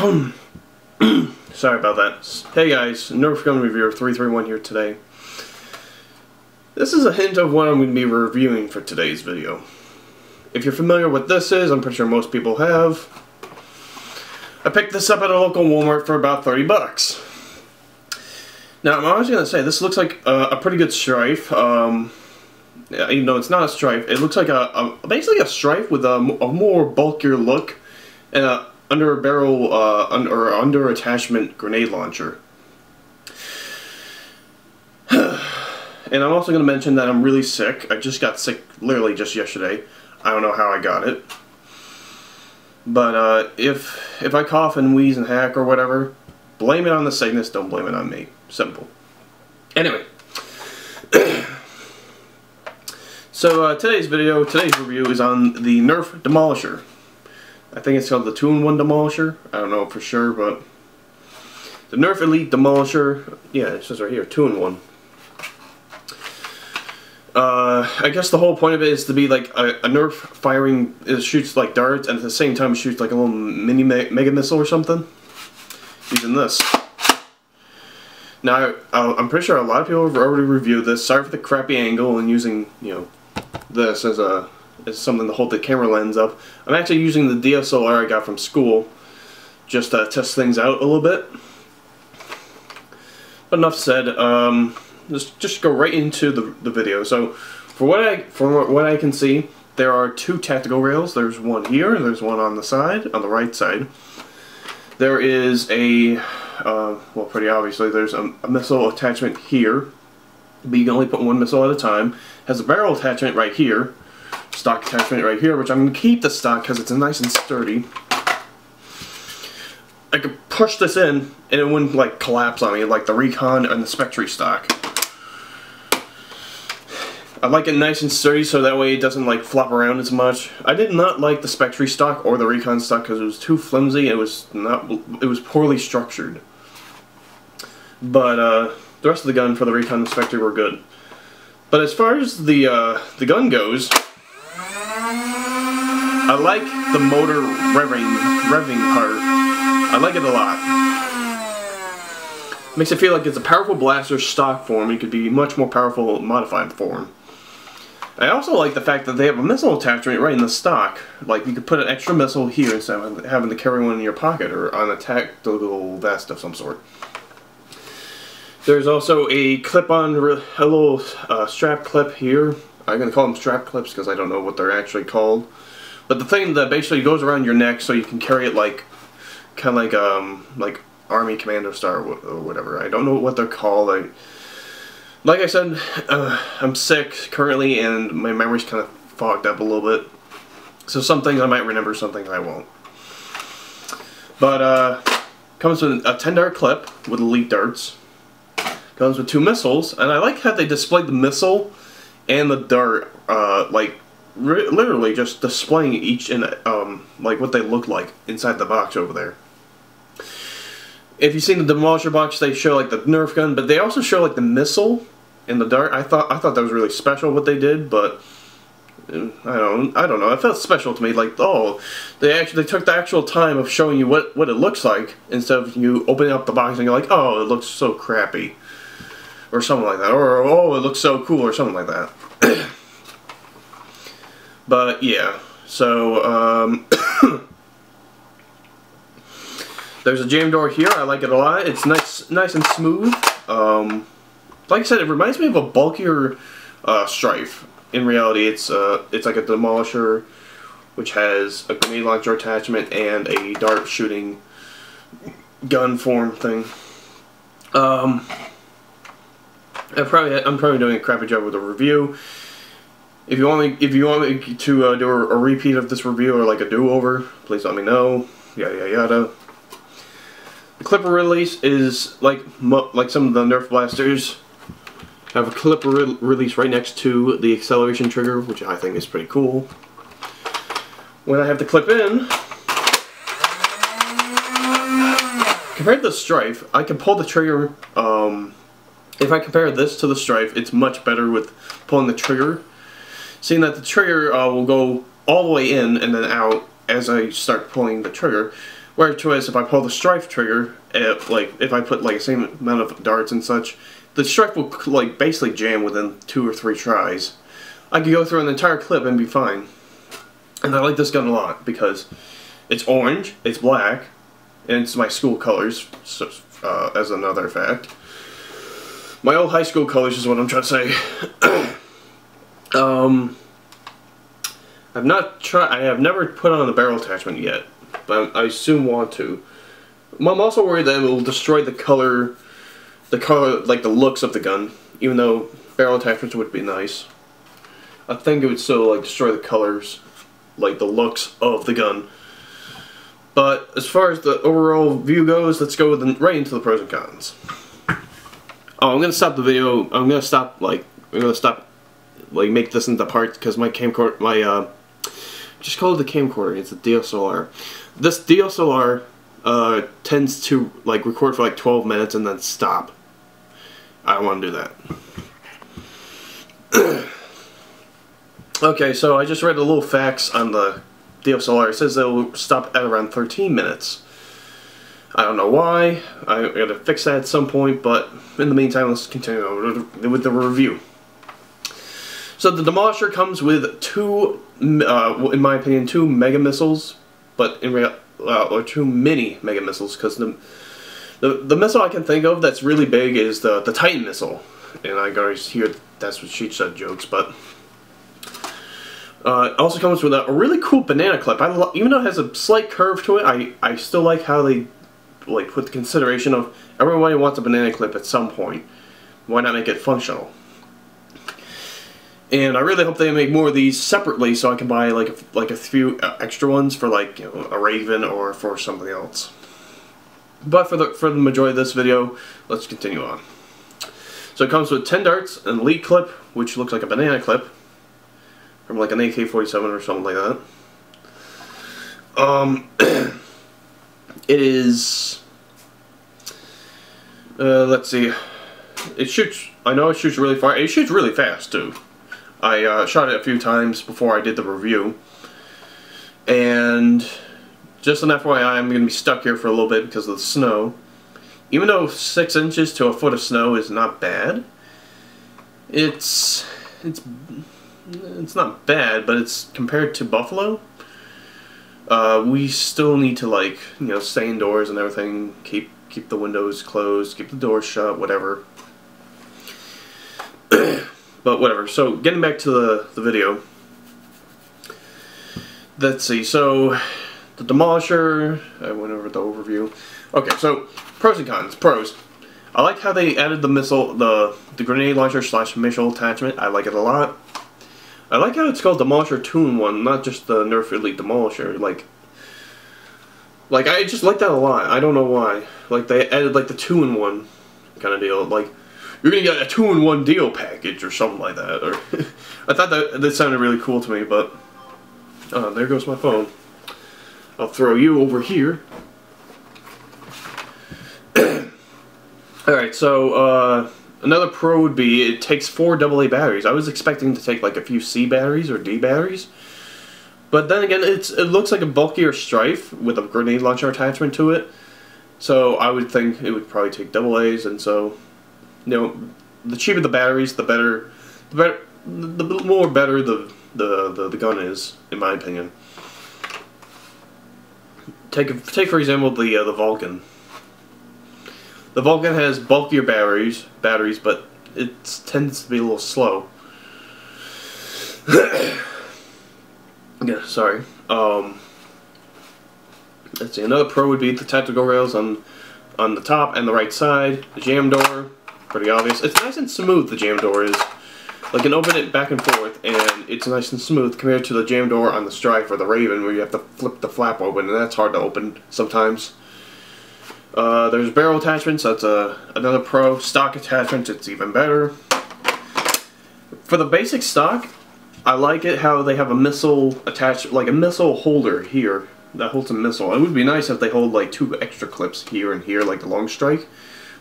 Sorry about that. Hey guys, Nerf Gun Reviewer 331 here today. This is a hint of what I'm going to be reviewing for today's video. If you're familiar with what this is, I'm pretty sure most people have. I picked this up at a local Walmart for about 30 bucks. Now, I'm always going to say, this looks like a pretty good Strife. Even though it's not a Strife, it looks like basically a Strife with a more bulkier look and a under barrel or under attachment grenade launcher. And I'm also going to mention that I'm really sick. I just got sick literally just yesterday. I don't know how I got it. But if I cough and wheeze and hack or whatever, blame it on the sickness, don't blame it on me. Simple. Anyway. So today's review is on the Nerf Demolisher. I think it's called the 2-in-1 Demolisher. I don't know for sure, but the Nerf Elite Demolisher, yeah, it says right here, 2-in-1. I guess the whole point of it is to be like a Nerf firing, it shoots like darts, and at the same time it shoots like a little mini mega missile or something. Using this. Now, I'm pretty sure a lot of people have already reviewed this. Sorry for the crappy angle and using, you know, this as something to hold the camera lens up. I'm actually using the DSLR I got from school just to test things out a little bit. But enough said. Let's just go right into the video. So, from what I can see, there are 2 tactical rails. There's one here, and there's one on the side, on the right side. There is a, well, pretty obviously, there's a missile attachment here, but you can only put one missile at a time. Has a barrel attachment right here, stock attachment right here, which I'm going to keep the stock because it's nice and sturdy. I could push this in, and it wouldn't, like, collapse on me like the Recon and the Spectre stock. I like it nice and sturdy so that way it doesn't like flop around as much. I did not like the Spectre stock or the Recon stock because it was too flimsy. It was poorly structured. But the rest of the gun for the Recon and Spectre were good. But as far as the gun goes, I like the motor revving part. I like it a lot. Makes it feel like it's a powerful blaster stock form. It could be much more powerful modified form. I also like the fact that they have a missile attachment right in the stock. Like, you could put an extra missile here instead of having to carry one in your pocket or on a tactical vest of some sort. There's also a clip-on, a little strap clip here. I'm going to call them strap clips because I don't know what they're actually called. But the thing that basically goes around your neck so you can carry it like, kind of like Army Commando Star or whatever. I don't know what they're called. Like I said, I'm sick currently, and my memory's kind of fogged up a little bit. So some things I might remember, some things I won't. But, comes with a $10 clip with elite darts. Comes with 2 missiles, and I like how they displayed the missile and the dart, like, literally just displaying each in, like, what they look like inside the box over there. If you've seen the Demolisher box, they show like the Nerf gun, but they also show like the missile and the dart. I thought that was really special what they did, but I don't know. It felt special to me. Like, oh, they took the actual time of showing you what it looks like instead of you opening up the box and you're like, oh, it looks so crappy, or something like that, or oh, it looks so cool, or something like that. But yeah, so there's a jam door here. I like it a lot. It's nice and smooth. Like I said, it reminds me of a bulkier Strife. In reality, it's like a Demolisher, which has a grenade launcher attachment and a dart shooting gun form thing. I'm probably doing a crappy job with the review. If you want me to do a repeat of this review or like a do-over, please let me know. Yada yada yada. The clipper release is like some of the Nerf blasters. Have a clipper release right next to the acceleration trigger, which I think is pretty cool. When I have the clip in, compared to the Strife, I can pull the trigger. If I compare this to the Strife, it's much better with pulling the trigger. Seeing that the trigger will go all the way in and then out as I start pulling the trigger. Whereas if I pull the Strife trigger, like if I put like the same amount of darts and such, the Strife will like basically jam within 2 or 3 tries. I could go through an entire clip and be fine. And I like this gun a lot because it's orange, it's black, and it's my school colors, so, as another fact. My old high school colors is what I'm trying to say. I have never put on the barrel attachment yet, but I soon want to. I'm also worried that it will destroy the color, like the looks of the gun, even though barrel attachments would be nice. I think it would still like destroy the colors, like the looks of the gun. But as far as the overall view goes, let's go right into the pros and cons. Oh, I'm gonna stop the video. I'm gonna stop make this into parts because my camcorder, just call it the camcorder. It's a DSLR. This DSLR tends to like record for like 12 minutes and then stop. I don't want to do that. Okay, so I just read a little facts on the DSLR. It says it'll stop at around 13 minutes. I don't know why. I gotta fix that at some point, but in the meantime, let's continue on with the review. So the Demolisher comes with in my opinion, 2 mega missiles, but in real, or 2 mini mega missiles, because the missile I can think of that's really big is the Titan missile, and I always hear that's what she said jokes, but. It also comes with a really cool banana clip. Even though it has a slight curve to it, I still like how they put the consideration of everybody wants a banana clip at some point. Why not make it functional? And I really hope they make more of these separately so I can buy like a few extra ones for like a Raven or for something else. But for the majority of this video, let's continue on. So it comes with 10 darts, an elite clip, which looks like a banana clip. From like an AK-47 or something like that. It is. Let's see. It shoots. I know it shoots really far. It shoots really fast too. I shot it a few times before I did the review. And just an FYI, I'm going to be stuck here for a little bit because of the snow. Even though 6 inches to a foot of snow is not bad, it's not bad, but it's compared to Buffalo. We still need to stay indoors and everything. Keep the windows closed, keep the doors shut, whatever. But whatever. So getting back to the video. Let's see. So the Demolisher. I went over the overview. Okay. So pros and cons. Pros. I like how they added the missile, the grenade launcher / missile attachment. I like it a lot. I like how it's called Demolisher 2-in-1, not just the Nerf Elite Demolisher. Like I just like that a lot. I don't know why. Like they added like the 2-in-1 kind of deal. Like you're gonna get a 2-in-1 deal package or something like that. Or I thought that sounded really cool to me, but there goes my phone. I'll throw you over here. All right, so. Another pro would be it takes 4 AA batteries. I was expecting to take like a few C batteries or D batteries. But then again, it looks like a bulkier Strife with a grenade launcher attachment to it. So I would think it would probably take AA's, and so, you know, the cheaper the batteries, the more better the gun is, in my opinion. Take for example the Vulcan. The Vulcan has bulkier batteries, but it tends to be a little slow. Yeah, sorry. Let's see. Another pro would be the tactical rails on the top and the right side. The jam door, pretty obvious. It's nice and smooth. The jam door is. Like, you can open it back and forth, and it's nice and smooth compared to the jam door on the Strife or the Raven, where you have to flip the flap open, and that's hard to open sometimes. There's barrel attachments, that's another pro. Stock attachments, it's even better. For the basic stock, I like it how they have a missile attached, like a missile holder here that holds a missile. It would be nice if they hold like 2 extra clips here and here, like the Long Strike,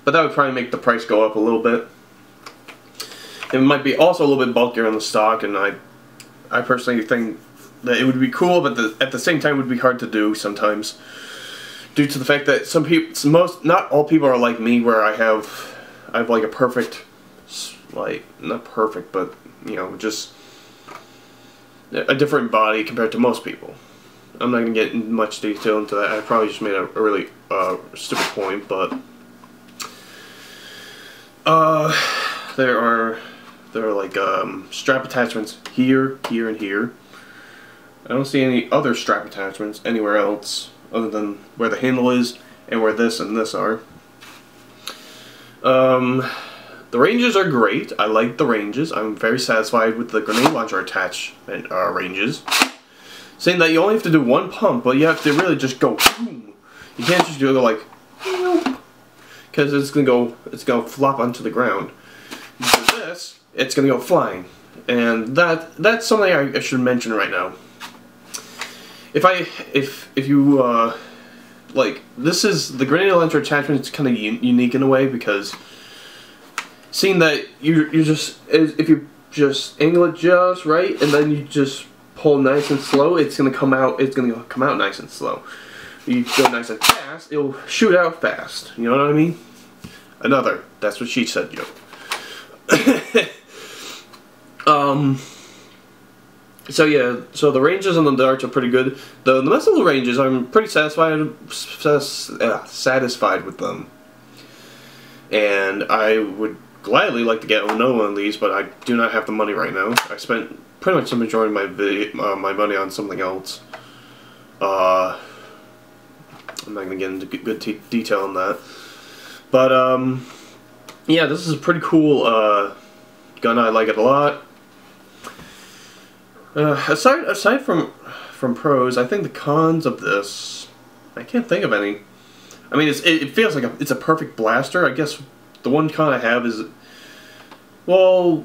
but that would probably make the price go up a little bit. It might be also a little bit bulkier on the stock, and I personally think that it would be cool, but at the same time it would be hard to do sometimes. due to the fact that some people, not all people are like me, where I have like a perfect, like, not perfect, but, you know, just a different body compared to most people. I'm not going to get in much detail into that. I probably just made a really stupid point, but there are like strap attachments here, here, and here. I don't see any other strap attachments anywhere else other than where the handle is and where this and this are. The ranges are great. I like the ranges. I'm very satisfied with the grenade launcher attachment ranges. Saying that you only have to do one pump, but you have to really just go boom. You can't just do it like because it's gonna flop onto the ground. For this, it's gonna go flying, and that's something I should mention right now. If you like, this is the grenade launcher attachment. It's kind of unique in a way because seeing that you just, if you just angle it just right and then you just pull nice and slow, it's gonna come out nice and slow. You go nice and fast, it'll shoot out fast. You know what I mean? That's what she said, yo. So yeah, so the ranges on the darts are pretty good. The missile ranges, I'm pretty satisfied with them. And I would gladly like to get another one of these, but I do not have the money right now. I spent pretty much the majority of my money on something else. I'm not going to get into good detail on that. But, yeah, this is a pretty cool gun. I like it a lot. Aside from pros, I think the cons of this, I can't think of any. I mean, it feels like it's a perfect blaster. I guess the one con I have is, well,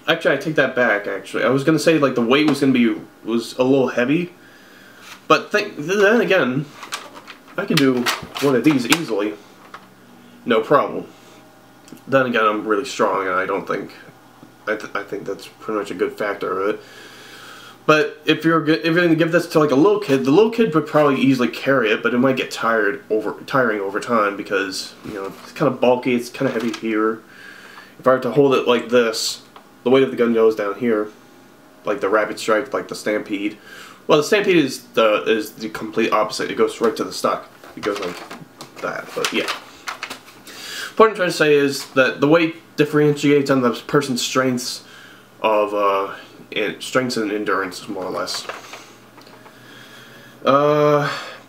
actually I take that back. Actually, I was gonna say like the weight was a little heavy, but then again, I can do one of these easily, no problem. Then again, I'm really strong, and I don't think I think that's pretty much a good factor of it. But if you're going to give this to like a little kid, the little kid would probably easily carry it, but it might get tiring over time because, you know, it's kind of bulky, it's kind of heavy here. If I were to hold it like this, the weight of the gun goes down here, like the Rapid Strike, like the Stampede. Well, the Stampede is the complete opposite. It goes right to the stock. It goes like that. But yeah, what I'm trying to say is that the weight differentiates on the person's strengths of strengths and endurance, more or less.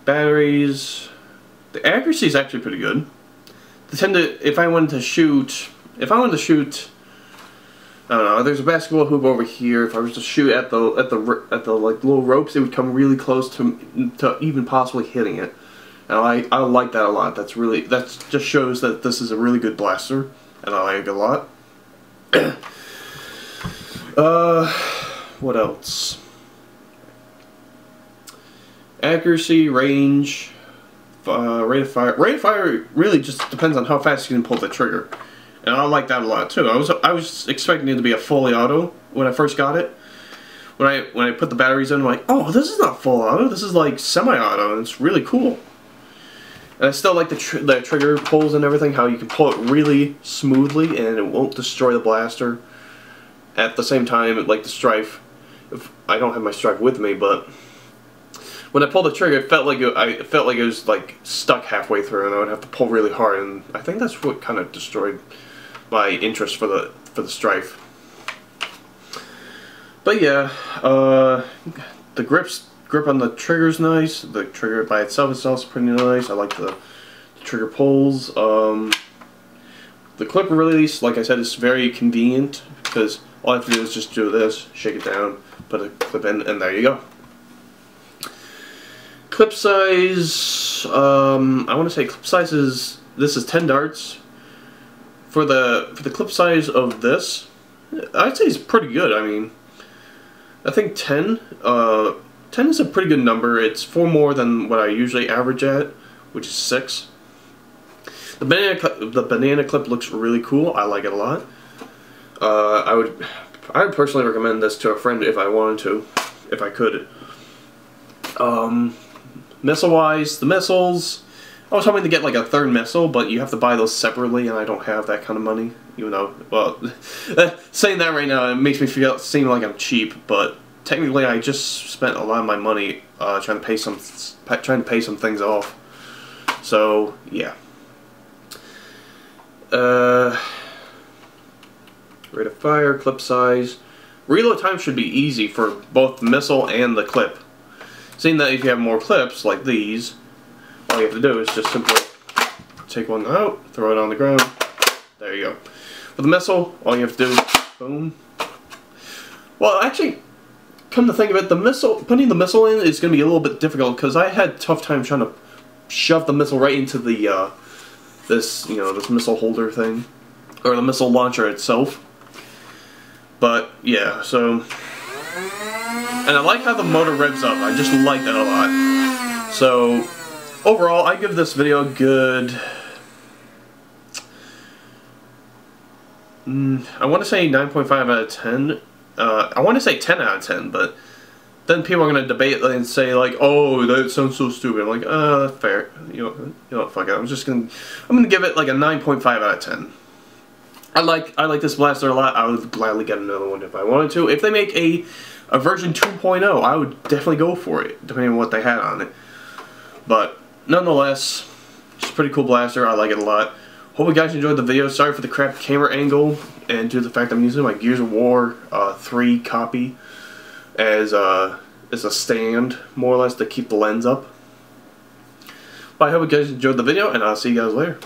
Batteries. The accuracy is actually pretty good. They tend to, if I wanted to shoot, I don't know. There's a basketball hoop over here. If I was to shoot at the like little ropes, it would come really close to even possibly hitting it. And I like that a lot. That just shows that this is a really good blaster, and I like it a lot. What else? Accuracy, range, rate of fire. Rate of fire really just depends on how fast you can pull the trigger, and I like that a lot too. I was expecting it to be a fully auto when I first got it. When I put the batteries in, I'm like, oh, this is not full auto. This is like semi-auto, and it's really cool. And I still like the trigger pulls and everything. How you can pull it really smoothly, and it won't destroy the blaster. At the same time, like the Strife, if I don't have my Strife with me, but when I pulled the trigger, it felt like it was like stuck halfway through, and I would have to pull really hard. And I think that's what kind of destroyed my interest for the Strife. But yeah, the grip on the trigger's nice. The trigger by itself is also pretty nice. I like the trigger pulls. The clip release, like I said, is very convenient because all I have to do is just do this, shake it down, put a clip in, and there you go. Clip size, I want to say clip size is, this is 10 darts. For the clip size of this, I'd say it's pretty good. I mean, I think 10 is a pretty good number. It's 4 more than what I usually average at, which is 6. The banana clip looks really cool. I like it a lot. I would personally recommend this to a friend if I wanted to, if I could. Missile-wise, the missiles, I was hoping to get like a third missile, but you have to buy those separately, and I don't have that kind of money. Even though, well, saying that right now, it makes me seem like I'm cheap, but technically I just spent a lot of my money trying to pay some things off. So yeah. Rate of fire, clip size. Reload time should be easy for both the missile and the clip. Seeing that if you have more clips, like these, all you have to do is just simply take one out, throw it on the ground. There you go. With the missile, all you have to do, boom. Well, actually, come to think of it, putting the missile in is going to be a little bit difficult because I had a tough time trying to shove the missile right into the this missile holder thing, or the missile launcher itself. But yeah, so, and I like how the motor revs up. I just like that a lot. So overall, I give this video a good, I want to say 9.5 out of 10. I want to say 10 out of 10, but then people are going to debate and say like, oh, that sounds so stupid. I'm like, that's fair. You know, fuck it. I'm going to give it like a 9.5 out of 10. I like this blaster a lot. I would gladly get another one if I wanted to. If they make a version 2.0, I would definitely go for it, depending on what they had on it. But nonetheless, it's a pretty cool blaster. I like it a lot. Hope you guys enjoyed the video. Sorry for the crap camera angle and due to the fact I'm using my Gears of War 3 copy as a stand, more or less, to keep the lens up. But I hope you guys enjoyed the video, and I'll see you guys later.